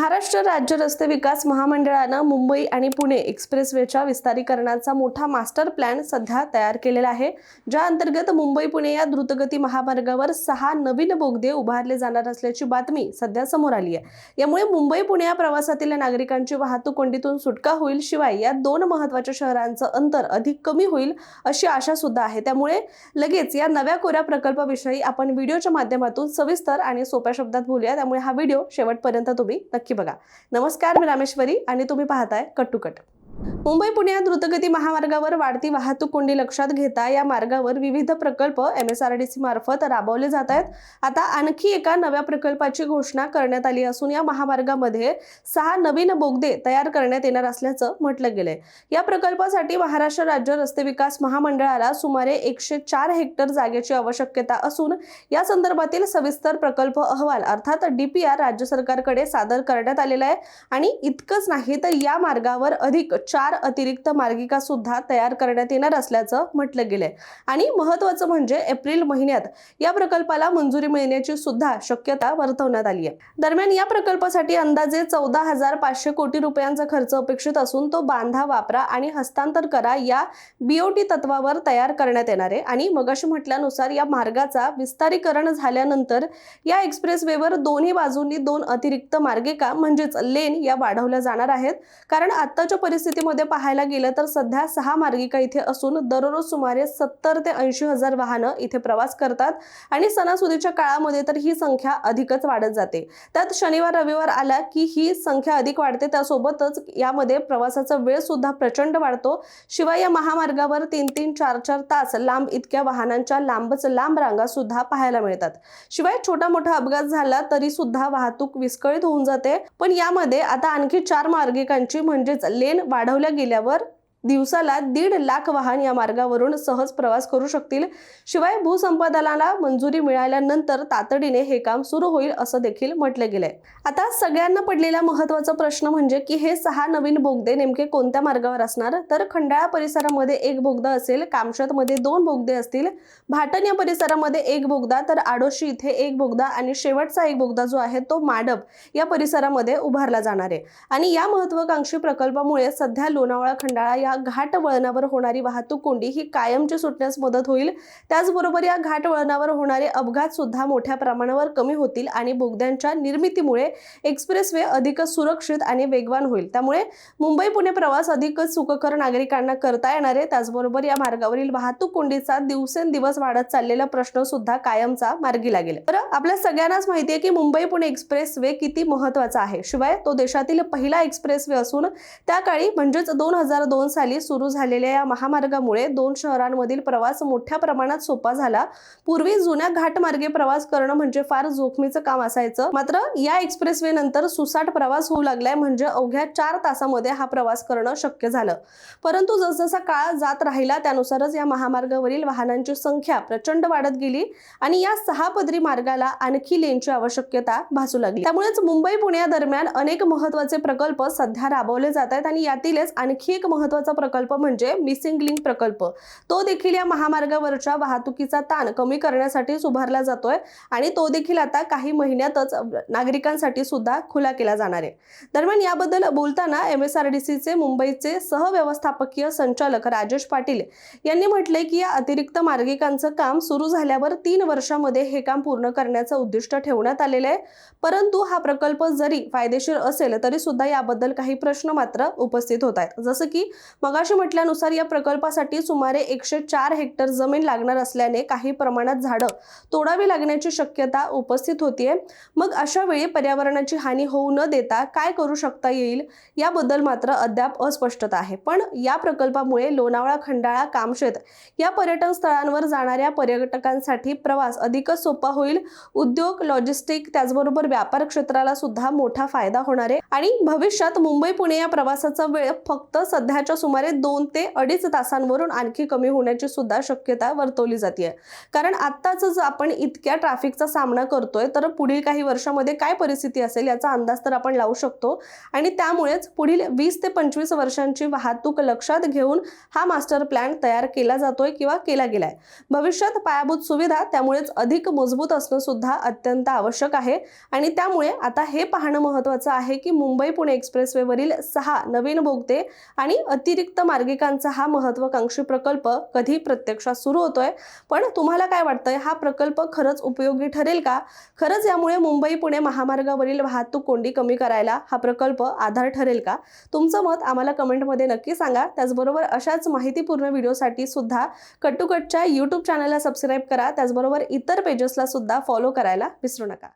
महाराष्ट्र राज्य रस्ते विकास महामंडळानं मुंबई आणि पुणे एक्सप्रेसवेच्या विस्तारीकरणाचा मोठा मास्टर प्लॅन सध्या तयार केलेला आहे, ज्या अंतर्गत मुंबई पुणे या द्रुतगती महामार्गावर 6 नवीन बोगदे उभारले जाणार असल्याची बातमी सध्या समोर आली आहे। यामुळे मुंबई पुणे या प्रवासातील नागरिकांची वाहतूक कोंडीतून सुटका होईल, शिवाय या दोन महत्त्वाच्या शहरांचं अंतर अधिक कमी होईल अशी आशा सुद्धा आहे। त्यामुळे लगेच या नव्या कोऱ्या प्रकल्पाविषयी आपण व्हिडिओच्या माध्यमातून सविस्तर आणि सोप्या शब्दात बोलूया, त्यामुळे हा व्हिडिओ शेवटपर्यंत तुम्ही नक्की बघा। नमस्कार, मी रामेश्वरी आणि तुम्ही पाहताय cut to cut. Mumbai Pune द्रुतगती महामार्गावर वाढती वाहतूक कोंडी लक्षात घेता या मार्गावर विविध प्रकल्प MSRDC मार्फत राबवले जात आहेत। आता आणखी एका नव्या प्रकल्पाची घोषणा करण्यात आली असून या महामार्गामध्ये 6 नवीन बोगदे तयार करण्यात येणार असल्याचं म्हटलं गेलंय। या प्रकल्पासाठी महाराष्ट्र राज्य रस्ते विकास महामंडळाला सुमारे 104 हेक्टर जागेची आवश्यकता असून या संदर्भातील सविस्तर प्रकल्प अहवाल अर्थात DPR राज्य सरकारकडे सादर करण्यात आलेला आहे। आणि इतकंच नाही तर या मार्गावर अधिक 4 अतिरिक्त मार्गिका सुद्धा तयार करण्यात येणार असल्याचं म्हटलं गेलंय। आणि महत्त्वाचं म्हणजे एप्रिल महिन्यात या प्रकल्पाला मंजुरी मिळण्याची सुद्धा शक्यता वर्तवण्यात आली आहे। दरम्यान या प्रकल्पासाठी अंदाजे 14,500 कोटी रुपयांचा खर्च अपेक्षित असून तो बांधा, वापरा आणि हस्तांतर करा या BOT तत्वावर तयार करण्यात येणार आहे। आणि मगाशी म्हटल्यानुसार या मार्गाचा विस्तारीकरण झाल्यानंतर या एक्सप्रेसवेवर दोन्ही बाजूंनी 2 अतिरिक्त मार्गिका म्हणजेच लेन या वाढवल्या जाणार आहेत। कारण आताच्या परिस्थितीमध्ये पाहायला गेलं तर सध्या 6 मार्गिका इथे असून दररोज सुमारे 70 ते 80 हजार वाहनं इथे प्रवास करतात आणि सणासुदीच्या काळामध्ये तर ही संख्या अधिकच वाढत जाते। त्यात शनिवार रविवार आला की ही संख्या अधिक वाढते, त्यासोबतच यामध्ये प्रवासाचा वेळ सुद्धा प्रचंड वाढतो। शिवाय या महामार्गावर 3-3, 4-4 तास लांब इतक्या वाहनांच्या लांबच लांब रांगा सुद्धा पाहायला मिळतात। शिवाय छोटा मोठा अपघात झाला तरी सुद्धा वाहतूक विस्कळीत होऊन जाते। पण यामध्ये आता आणखी 4 मार्गिकांची म्हणजेच लेन वाढवल्या गेल्यावर दिवसाला 1.5 लाख वाहन या मार्गावरून सहज प्रवास करू शकतील। शिवाय भूसंपादनाला मंजुरी मिळाल्यानंतर तातडीने हे काम सुरू होईल असं देखील म्हटलं गेलंय। आता सगळ्यांना पडलेला महत्त्वाचा प्रश्न म्हणजे की हे 6 नवीन बोगदे नेमके कोणत्या मार्गावर असणार? तर खंडाळा परिसरामध्ये 1 बोगदा असेल, कामशेतमध्ये 2 बोगदे असतील, भाटण या परिसरामध्ये 1 बोगदा, तर आडोशी इथे 1 बोगदा आणि शेवटचा 1 बोगदा जो आहे तो माडप या परिसरामध्ये उभारला जाणार आहे। आणि या महत्त्वाकांक्षी प्रकल्पामुळे सध्या लोणावळा खंडाळा या घाट वळणावर होणारी वाहतूक कोंडी ही कायमची सुटण्यास मदत होईल। त्याचबरोबर या घाट वळणावर होणारे अपघात सुद्धा मोठ्या प्रमाणावर कमी होतील आणि बोगद्यांच्या निर्मितीमुळे एक्सप्रेसवे अधिक सुरक्षित आणि वेगवान होईल। त्यामुळे मुंबई पुणे प्रवास अधिकच सुखकर नागरिकांना करता येणार आहे। त्याचबरोबर या मार्गावरील वाहतूक कोंडीचा दिवसेंदिवस वाढत चाललेला प्रश्न सुद्धा कायमचा मार्गी लागेल। तर आपल्या सगळ्यांनाच माहिती आहे की मुंबई पुणे एक्सप्रेसवे किती महत्त्वाचा आहे। शिवाय तो देशातील पहिला एक्सप्रेसवे असून त्या काळी म्हणजेच 2002 साली सुरू झालेल्या या महामार्गामुळे 2 शहरांमधील प्रवास मोठ्या प्रमाणात सोपा झाला। पूर्वी जुन्या घाटमार्गे प्रवास करणं म्हणजे फार जोखमीचं काम असायचं, मात्र या एक्सप्रेसवे नंतर सुसाट प्रवास होऊ लागलाय, म्हणजे अवघ्या 4 तासामध्ये हा प्रवास करणं शक्य झालं। परंतु जसजसा काळ जात राहिला त्यानुसारच या महामार्गावरील वाहनांची संख्या प्रचंड वाढत गेली आणि या 6 पदरी मार्गाला आणखी लेनची आवश्यकता भासू लागली। त्यामुळेच मुंबई पुणे दरम्यान अनेक महत्त्वाचे प्रकल्प सध्या राबवले जात आहेत आणि यातीलच आणखी एक महत्त्वाचा प्रकल्प म्हणजे मिसिंग लिंक प्रकल्प। तो देखील या महामार्गावरच्या वाहतुकीचा ताण कमी करण्यासाठी उभारला जातोय आणि तो देखील आता काही महिन्यातच नागरिकांसाठी सुद्धा खुला केला जाणार आहे। दरम्यान याबद्दल बोलताना MSRDCचे मुंबईचे सहव्यवस्थापकीय संचालक राजेश पाटील यांनी म्हटले की या अतिरिक्त मार्गिकांचं काम सुरू झाल्यावर 3 वर्षांमध्ये हे काम पूर्ण करण्याचं उद्दिष्ट ठेवण्यात आलेलं आहे। परंतु हा प्रकल्प जरी फायदेशीर असेल तरी सुद्धा याबद्दल काही प्रश्न मात्र उपस्थित होत आहेत। जसं की मगाशी म्हटल्यानुसार या प्रकल्पासाठी सुमारे 104 हेक्टर जमीन लागणार असल्याने काही प्रमाणात झाडं तोडावी लागण्याची शक्यता उपस्थित होतीये। मग अशा वेळी पर्यावरणाची हानी होऊ न देता काय करू शकता येईल याबद्दल मात्र अद्याप अस्पष्टता आहे। पण या प्रकल्पामुळे लोणावळा, खंडाळा, कामशेत या पर्यटन स्थळांवर जाणाऱ्या पर्यटकांसाठी प्रवास अधिकच सोपा होईल। उद्योग, लॉजिस्टिक त्याचबरोबर व्यापार क्षेत्राला सुद्धा मोठा फायदा होणार आहे आणि भविष्यात मुंबई पुणे या प्रवासाचा वेळ फक्त सध्याच्या सुमारे 2 ते 2.5 तासांवरून आणखी कमी होण्याची सुद्धा शक्यता वर्तवली जाते. कारण आत्ताच जर आपण इतक्या ट्रॅफिकचा सामना करतोय तर पुढील काही वर्षामध्ये काय परिस्थिती असेल याचा अंदाज तर आपण लावू शकतो. आणि त्यामुळेच पुढील 20 ते 25 वर्षांची वाहतूक लक्षात घेऊन हा मास्टर प्लॅन तयार केला जातोय किंवा केला गेलाय. भविष्यात पायाभूत सुविधा त्यामुळेच अधिक मजबूत असणं सुद्धा अत्यंत आवश्यक आहे. आणि त्यामुळे आता हे पाहणं महत्त्वाचं आहे की मुंबई पुणे एक्सप्रेसवेवरील 6 नवीन बोगदे आणि अतिरिक्त मार्गिकांचा हा महत्त्वाकांक्षी प्रकल्प कधी प्रत्यक्षात सुरू होतोय. पण तुम्हाला काय वाटतंय, हा प्रकल्प खरंच उपयोगी ठरेल का? खरंच यामुळे मुंबई पुणे महामार्गावरील वाहतूक कोंडी कमी करायला हा प्रकल्प आधार ठरेल का? तुमचं मत आम्हाला कमेंटमध्ये नक्की सांगा. त्याचबरोबर अशाच माहितीपूर्ण व्हिडिओसाठी सुद्धा कट टू कटच्या YouTube चॅनलला सबस्क्राईब करा. त्याचबरोबर इतर पेजेसला सुद्धा फॉलो करायला विसरू नका.